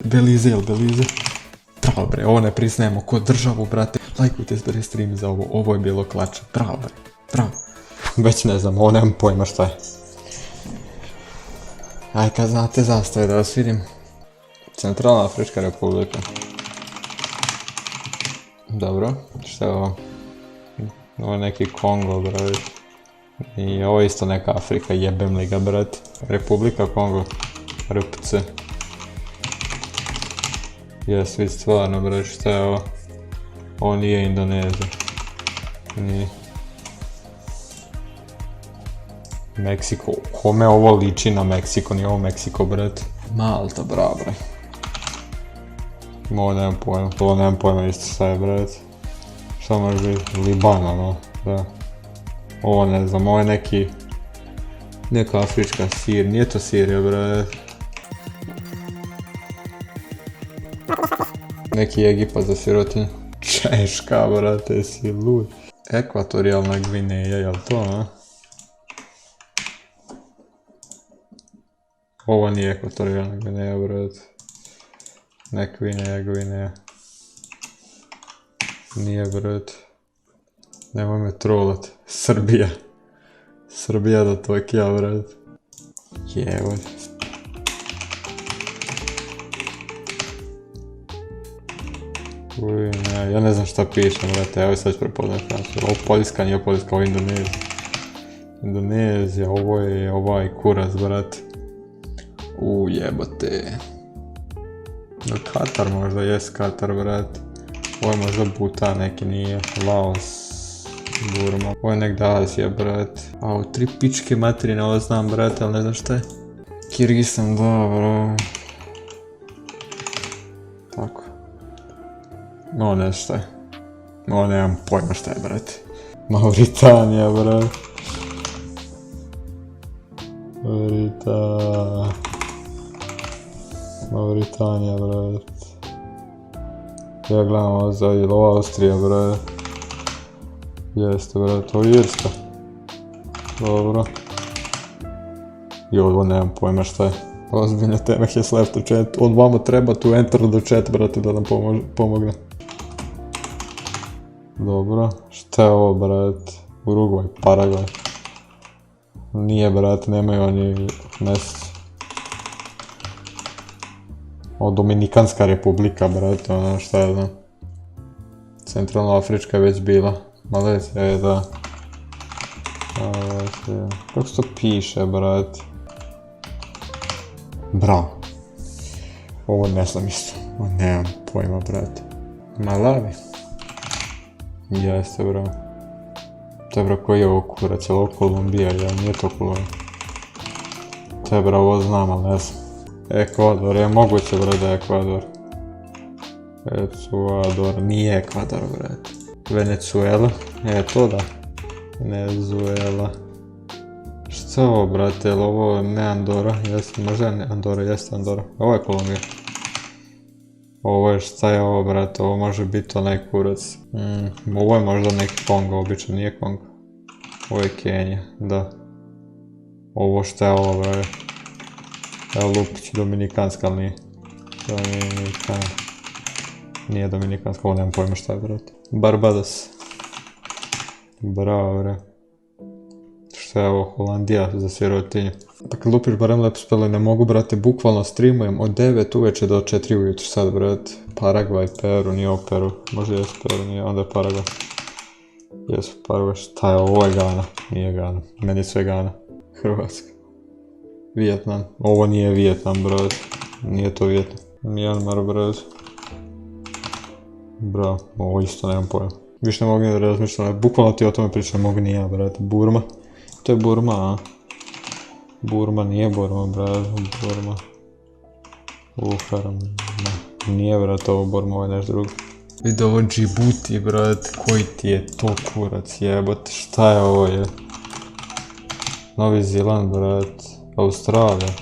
Belize, jel Belize? Bravo bre, ovo ne priznajemo ko državu, brate. Lajkujte bre stream za ovo, ovo je bilo klače. Bravo bre, bravo. Već ne znam, ovo nemam pojma šta je. Aj kad znate zastave da vas vidim. Centralna Afrička Republika. Dobro, šta je ovo? Ovo je neki Kongo, brate. I ovo je isto neka Afrika, jebem li ga, brate. Republika Kongo. RPC. Jes, vid stvarno, brate, šta je ovo? Ovo nije Indonezija. Nije. Meksiko. Kome ovo liči na Meksiko? Nije ovo Meksiko, brate. Malta, bravo, bre. Ovo nemam pojma. Ovo nemam pojma isto šta je, brate. Šta može biti? Libana, no. Da. Ovo ne znam, ovo je neki... Neka afrička Sir, nije to Sirija, brate. Neki Egipat za sirotinju. Češka, brate, si lud. Ekvatorijalna Gvineja, jel to, a? Ovo nije ekvatorijalna Gvineja, brate. Ne Gvineja. Nije, brate. Nemoj me trolat. Srbija. Srbija do Tokija, brate. Jevoj. Uj, ne, ja ne znam šta pišem, brate, evo sad ću prepoznat Francusku. Ovo Poljska, nije Poljska, ovo je Indonezija. Indonezija, ovo je ovaj kurac, brate. Jebote. Katar možda, jes Katar, brate. Ovo je možda Bhutan, neki nije. Laos, Burma. Ovo je negdje Azija, brate. Ovo, 3 pičke materine, ovo znam, brate, ali ne znam šta je. Kirgistan, dobro. Tako. Ovo ne znam šta je. Ovo nemam pojma šta je, brate. Mauritanija, brate. Mauritanija, brate. Ja gledam ovo za ovo Austrija, brate. Jeste, brate, ovo je Irska. Dobro. I ovo nemam pojma šta je. Ozbiljne teme, has left to chat. On vama treba tu enter do chat, brate, da nam pomogne. Dobro, šta je ovo, brate? Urugvaj, Paragvaj. Nije, brate, nemaju oni mjesec. Ovo Dominikanska republika, brate, ono šta je znam. Centralna Afrička je već bila. Malezija je, da. Kako se to piše, brate? Bravo. Ovo ne znam isto. Ovo nemam pojma, brate. Malawi. Jeste, bravo. To je, bravo, koji je ovo kurac? Je li ovo Kolumbija? Ja, nije to Kolumbija. To je, bravo, ovo znam, ali ne znam. Ekvador, je moguće, brate, Ekvador. Ekvador, nije Ekvador, brate. Venezuela, to da. Venezuela. Šta je ovo, brate, jel ovo ne Andora? Jeste, možda ne Andora, jeste Andora. Ovo je Kolumbija. Ovo je, šta je ovo, brate, ovo može biti onaj kurac. Ovo je možda neki Kongo, obično nije Kongo. Ovo je Kenija, da. Ovo šta je ovo, brate? Evo Lupić, Dominikanska, ali nije. Nije Dominikanska, ovo nemam pojma šta je, brate. Barbados. Bravo, bre. Šta je ovo, Holandija za sirotinju. Pa kad lupiš barem lepo speli, ne mogu, brate, bukvalno streamujem od 9 uveče do 4 ujutro sad, brate. Paragvaj, Peru, nije ovo Peru. Možda jesu Peru, nije, onda je Paragvaj. Jesu Paragvaj, šta je ovo, je Gana. Nije Gana, meni je sve Gana. Hrvatska. Vijetnam, ovo nije Vijetnam, brate. Nije to Vijetnam. Myanmar, brate. Bravo, ovo isto nemam pojma. Više ne mogu ni da razmišljam, bukvalno ti o tome pričam, mogu ni ja, brate. Burma. To je Burma, a? Burma, nije Burma, brate. Burma. Haram. Nije, brate, ovo Burma, ovo je nešto drugo. Vidi ovo Djibouti, brate. Koji ti je to kurac, jebote, šta je ovo, je? Novi Zeland, brate. Australija.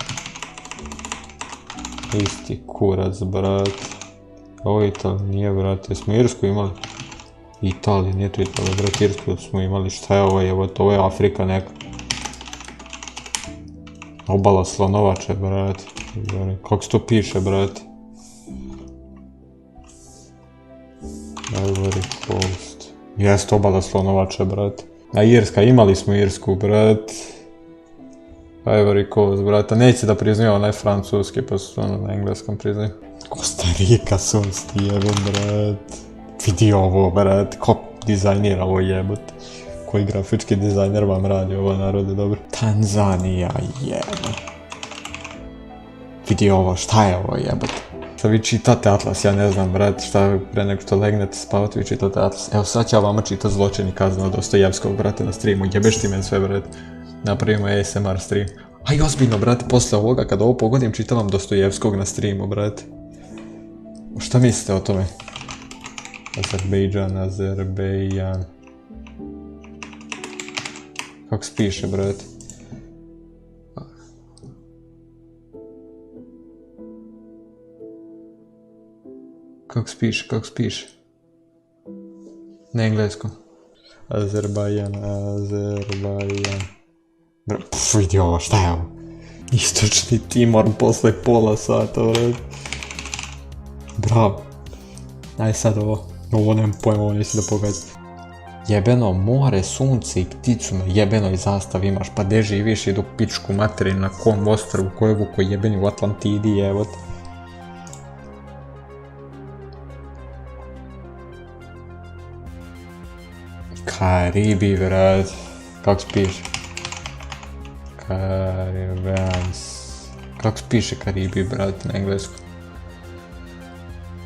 Isti kurac, brate. Ovo je Italija, nije, brate, smo Irsku imali? Italija, nije to Italija, brate, Irsku smo imali, šta je ovo, jebote, ovo je Afrika neka. Obala Slonovače, brate, kako se to piše, brate? Jest obala Slonovače, brat. A Irska, imali smo Irsku, brat. Ivory Coast, brat. A neće da priznaju onaj francuski, pa su ono na engleskom priznaju. Costa Rica, sunski jebom, brat. Vidi ovo, brat. Ko dizajnira ovo jebot? Koji grafički dizajner vam radi ovo, narode, dobro? Tanzanija, jebot. Vidi ovo, šta je ovo jebot? Šta vi čitate Atlas, ja ne znam, brat, šta pre nego što legnete spavati, vi čitate Atlas. Evo sad ću ja vama čitati Zločin i kazna Dostojevskog, brate, na streamu. Jebeš ti men sve, brat. Napravimo ASMR stream. Aj, ozbiljno, brate, posle ovoga, kada ovo pogodim, čitam vam Dostojevskog na streamu, brate. Šta mislite o tome? Azerbejdžan. Kako se piše, brate? Kako se piše? Na engleskom. Azerbajdžan. Pff, vidi ovo, šta je ovo? Istočni Timor posle pola sata, brate. Bravo. Aj sad ovo. Ovo nemam pojma, ovo nisi da pogađa. Jebeno more, sunce i pticu na jebenoj zastavi imaš, pa gde živiš, idu pičku materinu na kom ostrvu, kojevu koji jebeni u Atlantidi, jebot. Karibi, vrat. Kako se piše? Kako se piše Karibi, brat, na engleskom?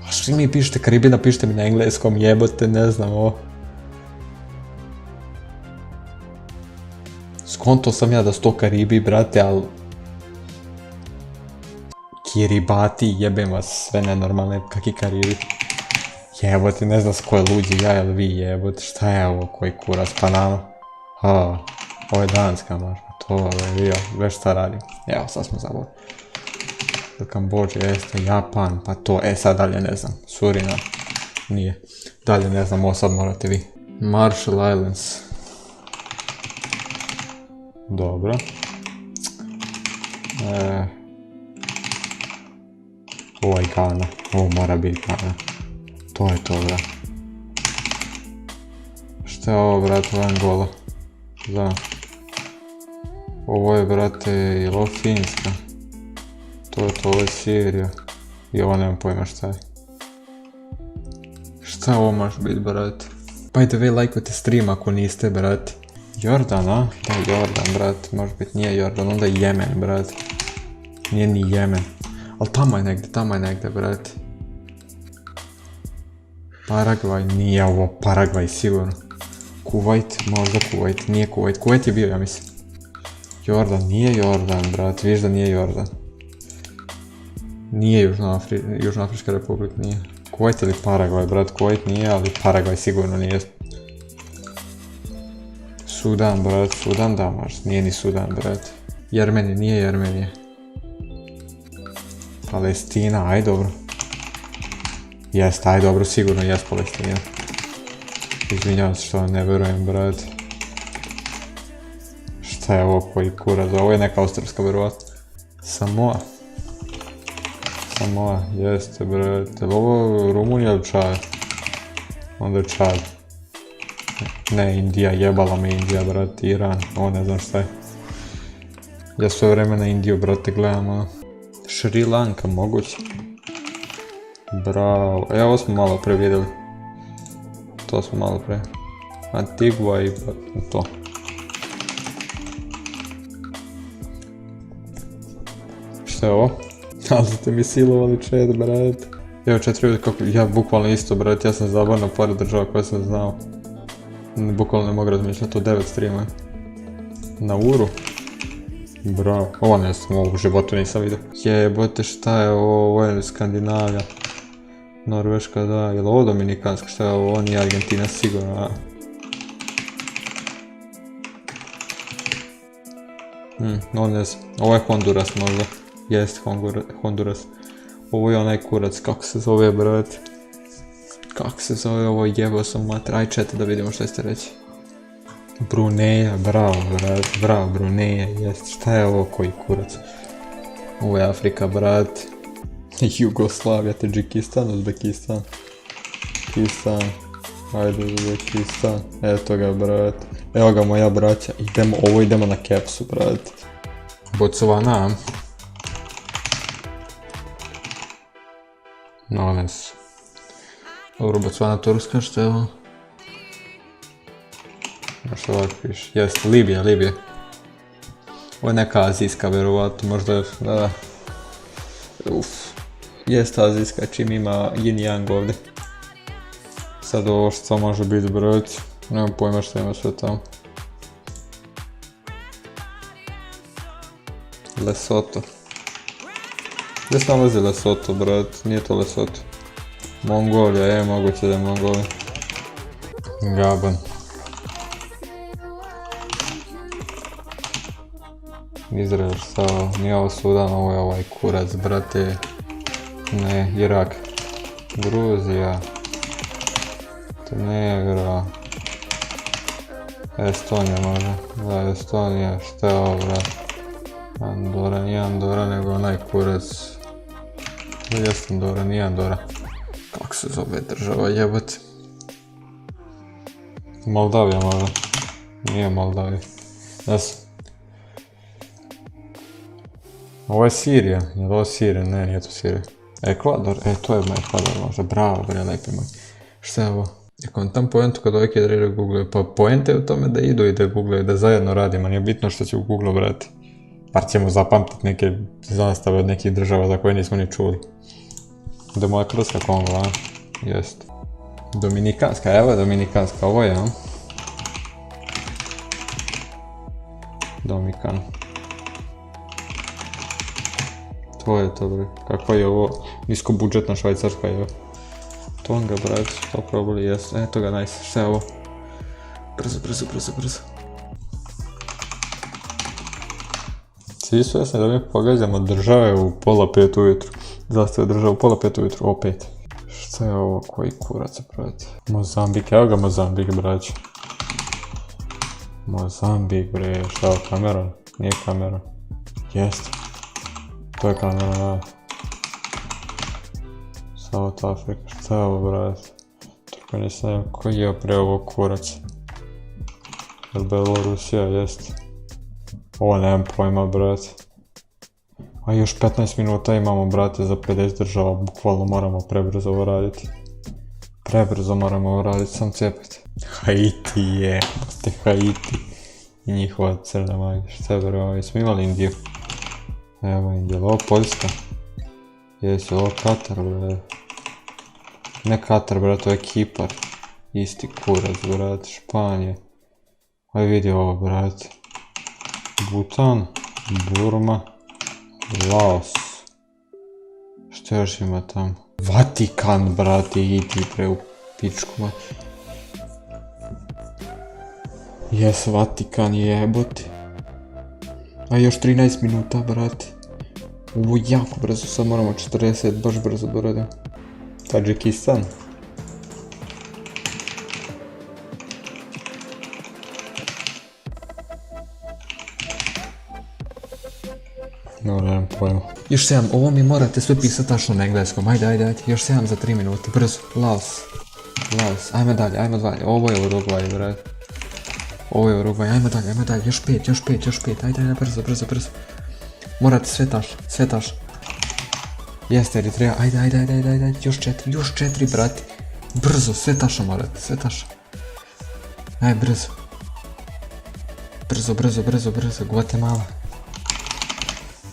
A što mi pišete Karibi, napišite mi na engleskom, jebote, ne znam ovo. Skonto sam ja da su to Karibi, brate, al... Kiribati, jebem vas, sve nenormalne, kaki Karibi. Jebote, ne znam s koje luđi ja ili vi, jebote, šta je ovo, koji kurac, Panama? Ha, ovo je Danska možda, to je vidio, već šta radim. Evo, sad smo zaboravili. Kambodža jeste, Japan, pa to, sad dalje ne znam, Surinam, nije. Dalje ne znam, ovo sad morate vi. Marshall Islands. Dobro. Ovo je Ghana, ovo mora biti Ghana. To je to, brat. Šta je ovo, brat, ovo je Angola? Da. Ovo je, brate, je li ovo Finska? To je to, ovo je Sirija. I ovo nemam pojma šta je. Šta ovo može biti, brat? By the way, lajkujte stream ako niste, brat. Jordan, a? Da, Jordan, brat. Može biti nije Jordan, onda je Jemen, brat. Nije ni Jemen. Ali tamo je negde, brat. Paragvaj, nije ovo Paragvaj sigurno. Kuvajt, možda Kuvajt, nije Kuvajt. Kuvajt je bio, ja mislim. Jordan, nije Jordan, brat, viš da nije Jordan. Nije Južnoafrička republika, nije. Kuvajt ili Paragvaj, brat, Kuvajt nije, ali Paragvaj sigurno nije. Sudan, brat, Sudan da možda, nije ni Sudan, brat. Jermenija, nije Jermenija. Palestina, aj dobro. Jest, aj dobro, sigurno jest Palestina. Izvinjavam se što ne verujem, brat. Šta je ovo koji kurac, ovo je neka australska verovatno. Samoa, jeste, brat. Je li ovo Rumunija ili Čad? Onda je Čad. Ne, Indija, jebala me Indija, brat, Iran, ovo ne znam šta je. Ja sve vreme na Indiju, brate, gledam, ono. Šri Lanka, moguće. Bravo, ovo smo malo pre vidjeli. To smo malo pre. Antigua i to. Šta je ovo? Ali ste mi silovali chat, brat. Evo 4 ljudi kako, ja bukvalno isto, brat, ja sam zabavno pored država koje sam znao. Bukvalno ne mogu razmišljati o 9 streama. Na uru. Bravo, ovo ne znam, ovo u životu nisam vidio. Jebote, šta je ovo je Skandinavija. Norveška, da, je li ovo Dominikanska, šta je ovo, nije Argentina sigurno, a? No ne znam, ovo je Honduras možda, jest Honduras. Ovo je onaj kurac, kako se zove, brat? Kako se zove ovo, jebao sam mater, aj čete da vidimo što ste reći. Bruneja, bravo, brat, bravo, Bruneja, jest, šta je ovo, koji kurac? Ovo je Afrika, brat. Jugoslavija, Tadžikistan, Uzbekistan, Ajde, Uzbekistan. Eto ga, brat. Evo ga, moja braća. Idemo na kepsu, brat. Botswana. Nones. Dobro, Botswana, Turska, što je ovo? Što ovako piše? Jest, Libija. Ovo je neka azijska, verovatno, možda je, da. Jest azijska, čim ima yin yang ovdje. Sad ovo što može biti, brat. Nemam pojma što ima sve tamo. Lesotho. Gdje se nalazi Lesotho, brat? Nije to Lesotho. Mongolija, moguće da je Mongolija. Gabon. Izrael, sao, nije ovo Sudan, ovo je ovaj kurac, brate. Ne, Irak. Gruzija. Montenegro. Estonija možda. Da, Estonija, šta je ovo, brat? Andora, nije Andora, nego onaj kurac. Jest Andora, nije Andora. Kako se zove država, jebote? Moldavija možda. Nije Moldavija. Ovo je Sirija, je li ovo Sirija? Ne, nije to Sirija. Ekvador? To je Ekvador možda, bravo bre, lepi moj. Šta je ovo? Ako tam pojentu kad ovdje da googlaju, pa pojente je u tome da idu i da googlaju, da zajedno radimo, nije bitno što će u Google brati. Par ćemo zapamtiti neke zastave od nekih država za koje nismo ni čuli. Demokratska Kongo, a? Jest. Dominikanska, evo je Dominikanska, ovo je, a? Dominikan. To je to, bre. Kako je ovo niskobudžetna švajcarska, je. Tonga, brat, to probali, jes. Eto ga, nice. Šta je ovo? Brzo. Svi su jasni da mi pogađamo države u 4:30 ujutru. Zastave države u 4:30 ujutru, opet. Šta je ovo, koji kurac, brat? Mozambik, evo ga Mozambik, brać. Mozambik, bre, šta je ovo, Kameron? Nije Kameron. Jest. To je Kameron, da. South Africa, šta je ovo, brat? Turkmenistan, koji je pre ovo kurac? Jel Belorusija, jest. Ovo nemam pojma, brat. A još 15 minuta imamo, brate, za 50 država, bukvalno moramo prebrzo ovo raditi. Sam cepati. Haiti je, boste Haiti. I njihova crna magija, šta je, bre, jesmo imali Indiju? Evo Indija, ovo Poljska. Jesi, ovo Katar, bre. Ne Katar, bre, to je Kipar. Isti kurac, brat, Španija. Aj vidi ovo, brat. Butan, Burma, Laos. Što još ima tamo? Vatikan, brate, idi pre u pičku, mać. Jes, Vatikan, jebote. A još 13 minuta, brate. Ovo jako brzo, sad moramo 40, baš brzo doradimo. Tadžikistan. No, nemam pojma. Još 7, ovo mi morate sve pisati tačno na engleskom, ajde, još 7 za 3 minute, brzo, Laos, ajme dalje, ovo je Urugvaj, brat. Ajme dalje, još 5, ajde, brzo. Morate sve taš. Jeste, Eritreja, ajde, još 4, brati. Brzo, sve taša morate, sve taša. Ajde, brzo,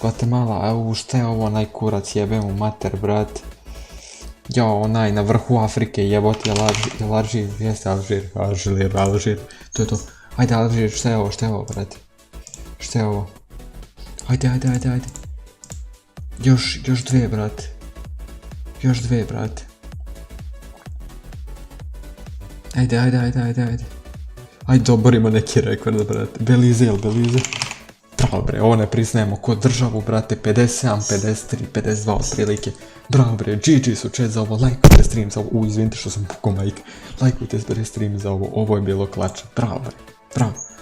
Guatemala, evo šta je ovo, onaj kurac, jebe mu mater, brat. Jao, onaj na vrhu Afrike, jeboti, jel Alžir, jeste Alžir, to je to. Ajde, Alžir, šta je ovo, brate? Šta je ovo? Ajde. Još 2, brate. Ajde. Ajde, doborimo neki rekord, brate. Belize. Bravo, bre, ovo ne priznajemo kod državu, brate, 57, 53, 52 otprilike. Bravo, bre, GG su chat za ovo, lajkujte stream za ovo, izvinite što sam pukao majke. Lajkujte stream za ovo je bilo klače, bravo, bre, bravo.